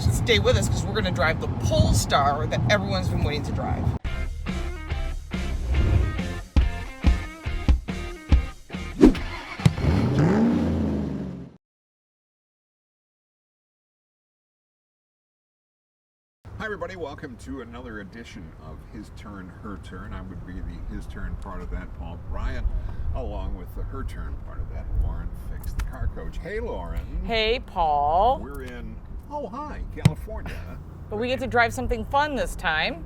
stay with us because we're going to drive the Polestar that everyone's been waiting to drive. Hi everybody, welcome to another edition of His Turn, Her Turn. I would be the His Turn part of that, Paul Bryant, along with the Her Turn part of that, Lauren Fix, the car coach. Hey Lauren. Hey Paul. We're in, California. But we get to drive something fun this time.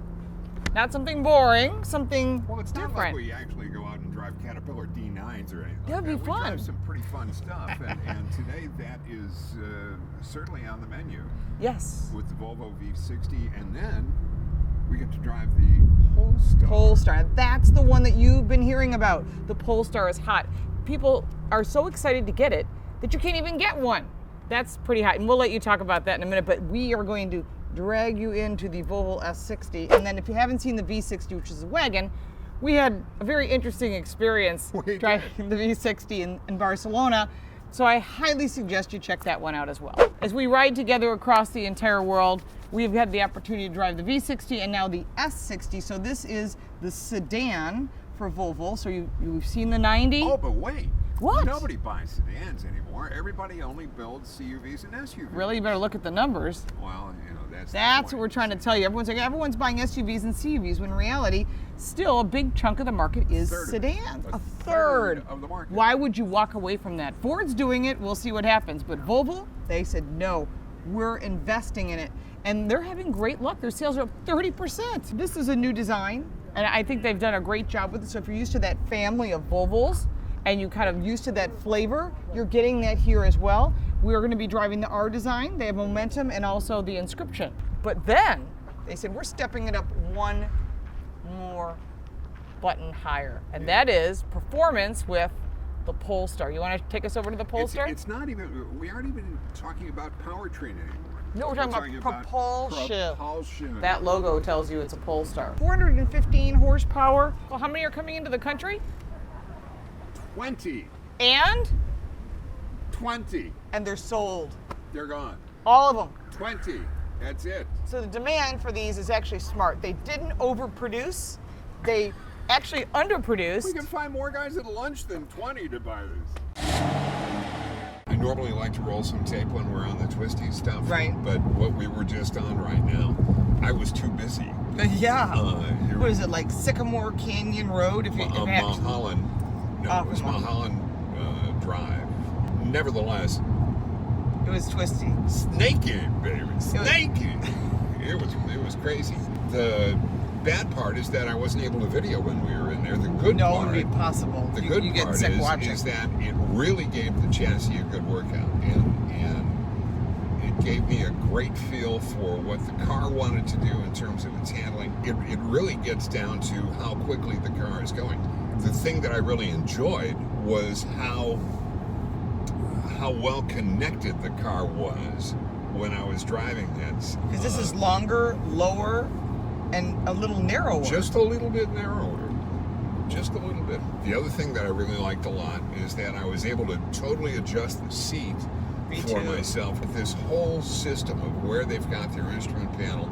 Not something boring, something Well, it's different. not like we actually go out and drive Caterpillar D9s or anything. That'd be We fun. drive some pretty fun stuff, and today that is certainly on the menu. Yes. With the Volvo V60, and then we get to drive the Polestar. Polestar. That's the one that you've been hearing about. The Polestar is hot. People are so excited to get it that you can't even get one. That's pretty hot. And we'll let you talk about that in a minute, but we are going to drag you into the Volvo S60. And then if you haven't seen the V60, which is a wagon, we had a very interesting experience driving the V60 in Barcelona. So I highly suggest you check that one out as well. As we ride together across the entire world, we've had the opportunity to drive the V60 and now the S60. So this is the sedan for Volvo. So you've seen the 90. Oh, but wait. What? Nobody buys sedans anymore. Everybody only builds CUVs and SUVs. Really, you better look at the numbers. Well, you know, That's what we're trying to tell you. Everyone's buying SUVs and CUVs, when in reality, still a big chunk of the market is sedans. A third of the market. Why would you walk away from that? Ford's doing it. We'll see what happens. But Volvo, they said, no, we're investing in it. And they're having great luck. Their sales are up 30%. This is a new design, and I think they've done a great job with it. So if you're used to that family of Volvos, and you kind of used to that flavor, you're getting that here as well. We're going to be driving the R design. They have momentum and also the inscription. But then they said, we're stepping it up one more button higher. And that is performance with the Polestar. You want to take us over to the Polestar? It's not even, we aren't even talking about powertrain anymore. No, we're talking about propulsion. Propulsion. That logo tells you it's a Polestar. 415 horsepower. Well, how many are coming into the country? 20. And? 20. And they're sold. They're gone. All of them. 20. That's it. So the demand for these is actually smart. They didn't overproduce. They actually underproduced. We can find more guys at lunch than 20 to buy this. I normally like to roll some tape when we're on the twisty stuff. Right. But what we were just on right now, I was too busy. Yeah. What is it, like Sycamore Canyon Road? Mulholland. No, it was Mulholland Drive. Nevertheless, it was twisty. Snaking, baby. Snaking. It was crazy. The bad part is that I wasn't able to video when we were in there. The good part, it would be possible. The good part is that it really gave the chassis a good workout, and it gave me a great feel for what the car wanted to do in terms of its handling. It really gets down to how quickly the car is going. The thing that I really enjoyed was how well connected the car was when I was driving this. Because this is longer, lower, and a little narrower. Just a little bit narrower. Just a little bit. The other thing that I really liked a lot is that I was able to totally adjust the seat for myself. This whole system of where they've got their instrument panel,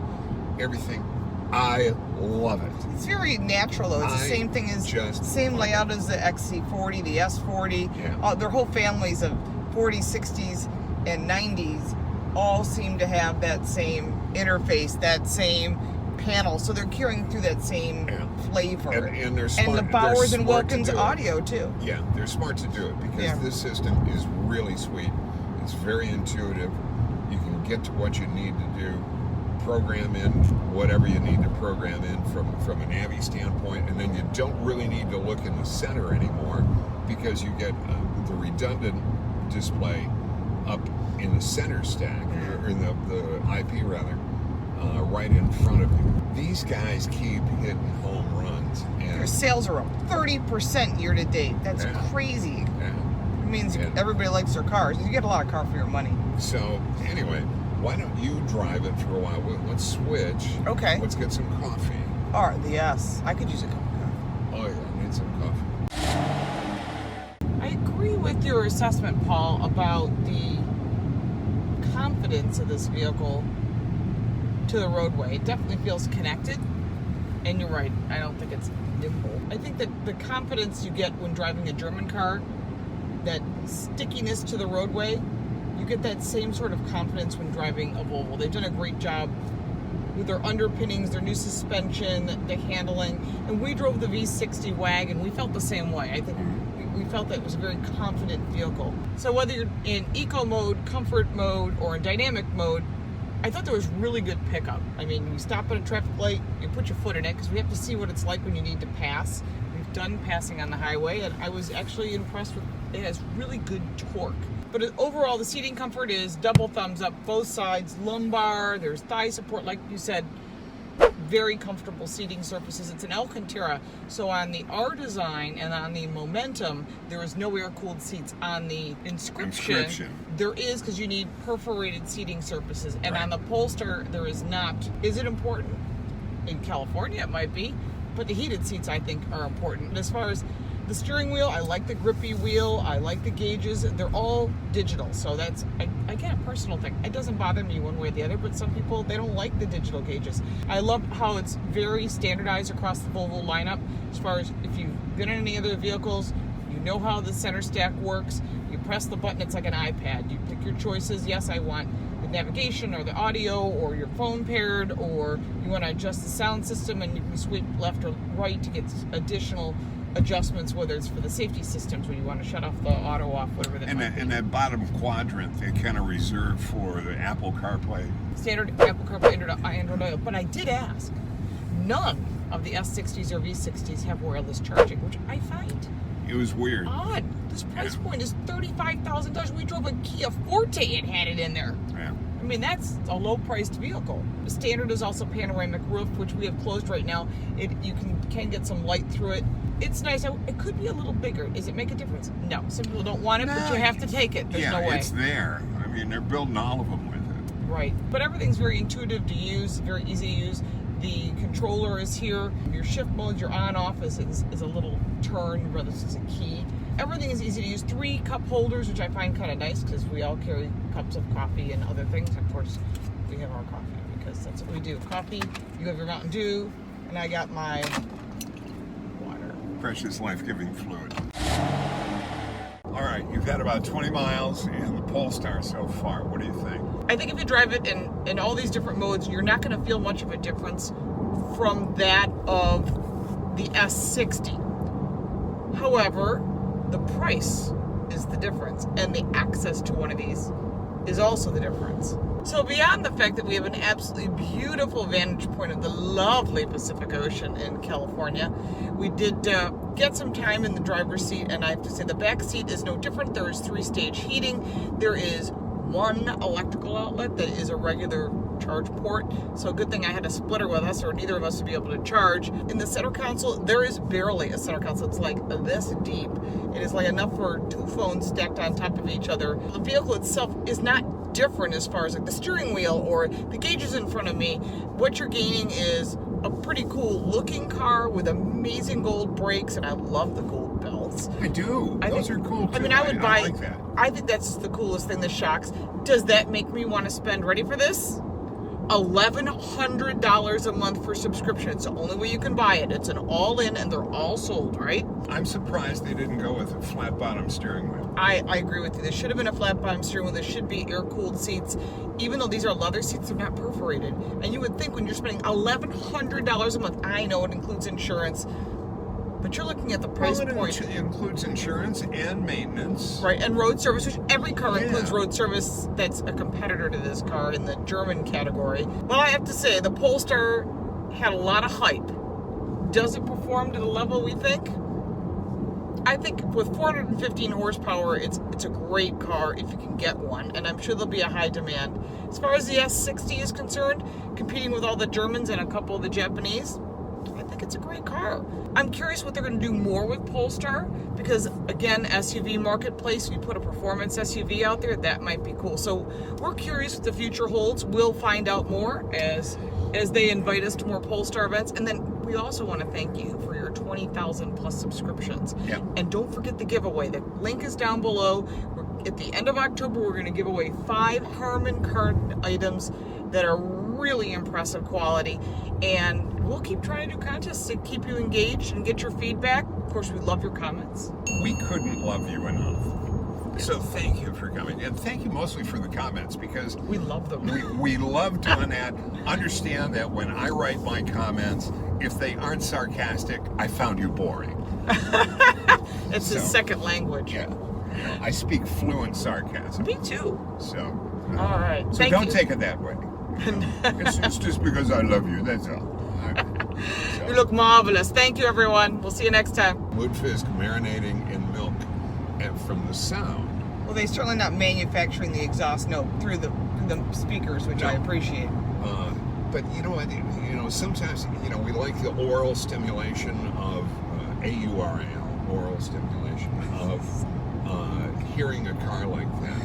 everything. I love it. It's very natural though. It's the same thing as same layout as the XC40, the S40. Yeah. Their whole families of 40s, 60s, and 90s all seem to have that same interface, that same panel. So they're carrying through that same flavor. And they're smart. And the Bowers and Wilkins audio too. Yeah, they're smart to do it because this system is really sweet. It's very intuitive. You can get to what you need to do. Program in whatever you need to program in from a Navi standpoint, and then you don't really need to look in the center anymore because you get the redundant display up in the center stack, or in the IP rather, right in front of you. These guys keep hitting home runs. And their sales are up 30% year to date. That's crazy. It means everybody likes their cars. You get a lot of car for your money. So anyway, why don't you drive it for a while? Let's switch. Okay. Let's get some coffee. All right, yes. I could use a cup of coffee. Oh yeah, I need some coffee. I agree with your assessment, Paul, about the confidence of this vehicle to the roadway. It definitely feels connected. And you're right, I don't think it's nimble. I think that the confidence you get when driving a German car, that stickiness to the roadway, you get that same sort of confidence when driving a Volvo. They've done a great job with their underpinnings, their new suspension, the handling. And we drove the V60 wagon, we felt the same way. I think we felt that it was a very confident vehicle. So whether you're in eco mode, comfort mode, or in dynamic mode, I thought there was really good pickup. I mean, you stop at a traffic light, you put your foot in it, because we have to see what it's like when you need to pass. We've done passing on the highway, and I was actually impressed with it. Has really good torque. But overall, the seating comfort is double thumbs up, both sides, lumbar, there's thigh support, like you said, very comfortable seating surfaces. It's an Alcantara, so on the R design and on the Momentum, there is no air-cooled seats. On the Inscription. There is, because you need perforated seating surfaces, and on the Polestar, there is not. Is it important? In California, it might be, but the heated seats, I think, are important. And as far as the steering wheel, I like the grippy wheel, I like the gauges. They're all digital, so that's, again, a personal thing. It doesn't bother me one way or the other, but some people, they don't like the digital gauges. I love how it's very standardized across the Volvo lineup. As far as if you've been in any other vehicles, you know how the center stack works. You press the button, it's like an iPad. You pick your choices. Yes, I want the navigation or the audio or your phone paired, or you want to adjust the sound system, and you can sweep left or right to get additional adjustments, whether it's for the safety systems when you want to shut off the auto off, whatever that might be. And that bottom quadrant, they kind of reserved for the Apple CarPlay. Standard Apple CarPlay, Android Auto. But I did ask, none of the S60s or V60s have wireless charging, which I find it was weird. Odd. This price point is $35,000. We drove a Kia Forte and had it in there. Yeah. I mean, that's a low-priced vehicle. The standard is also panoramic roof, which we have closed right now. You can get some light through it. It's nice. It could be a little bigger. Does it make a difference? No. Some people don't want it, but you have to take it. There's no way. It's there. I mean, they're building all of them with it. Right. But everything's very intuitive to use, very easy to use. The controller is here. Your shift mode, your on-off is a little turn, rather this is a key. Everything is easy to use. 3 cup holders, which I find kind of nice because we all carry cups of coffee and other things. Of course, we have our coffee because that's what we do. Coffee, you have your Mountain Dew, and I got my water. Precious life-giving fluid. All right, you've had about 20 miles in the Polestar so far. What do you think? I think if you drive it in all these different modes, you're not going to feel much of a difference from that of the S60. However, the price is the difference, and the access to one of these is also the difference. So beyond the fact that we have an absolutely beautiful vantage point of the lovely Pacific Ocean in California, we did get some time in the driver's seat, and I have to say the back seat is no different. There is 3-stage heating. There is one electrical outlet that is a regular charge port, so good thing I had a splitter with us, or neither of us would be able to charge. In the center console, there is barely a center console. It's like this deep. It is like enough for 2 phones stacked on top of each other. The vehicle itself is not different as far as like the steering wheel or the gauges in front of me. What you're gaining is a pretty cool looking car with amazing gold brakes, and I love the gold belts. I do. Those are cool too. I mean, I would buy. I like that. I think that's the coolest thing. The shocks. Does that make me want to spend? Ready for this? $1,100 a month for subscription. It's the only way you can buy it. It's an all-in, and they're all sold, right? I'm surprised they didn't go with a flat-bottom steering wheel. I agree with you. There should have been a flat-bottom steering wheel. There should be air-cooled seats. Even though these are leather seats, they're not perforated. And you would think when you're spending $1,100 a month, I know it includes insurance, but you're looking at the price point. It includes insurance and maintenance. Right, and road service, which every car includes road service that's a competitor to this car in the German category. Well, I have to say, the Polestar had a lot of hype. Does it perform to the level we think? I think with 415 horsepower, it's a great car if you can get one, and I'm sure there'll be a high demand. As far as the S60 is concerned, competing with all the Germans and a couple of the Japanese, I think it's a great car. I'm curious what they're going to do more with Polestar, because again, SUV marketplace, if you put a performance SUV out there, that might be cool. So we're curious what the future holds. We'll find out more as they invite us to more Polestar events. And then we also want to thank you for your 20,000 plus subscriptions. Yeah. And don't forget the giveaway. The link is down below. At the end of October, we're going to give away 5 Harman Kardon items that are really impressive quality. And we'll keep trying to do contests to keep you engaged and get your feedback. Of course, we love your comments. We couldn't love you enough. So thank you for coming, and thank you mostly for the comments, because We love them. we love doing that. Understand that when I write my comments, if they aren't sarcastic, I found you boring. It's his second language. Yeah, I speak fluent sarcasm. Me too. So, All right. so Thank don't you. take it that way. It's just because I love you. That's all. So, You look marvelous. Thank you, everyone. We'll see you next time. Woodfisk marinating in milk, and from the sound. Well, they're certainly not manufacturing the exhaust note through the speakers, which I appreciate. But you know what? You know, sometimes we like the oral stimulation of AURL, oral stimulation of hearing a car like that.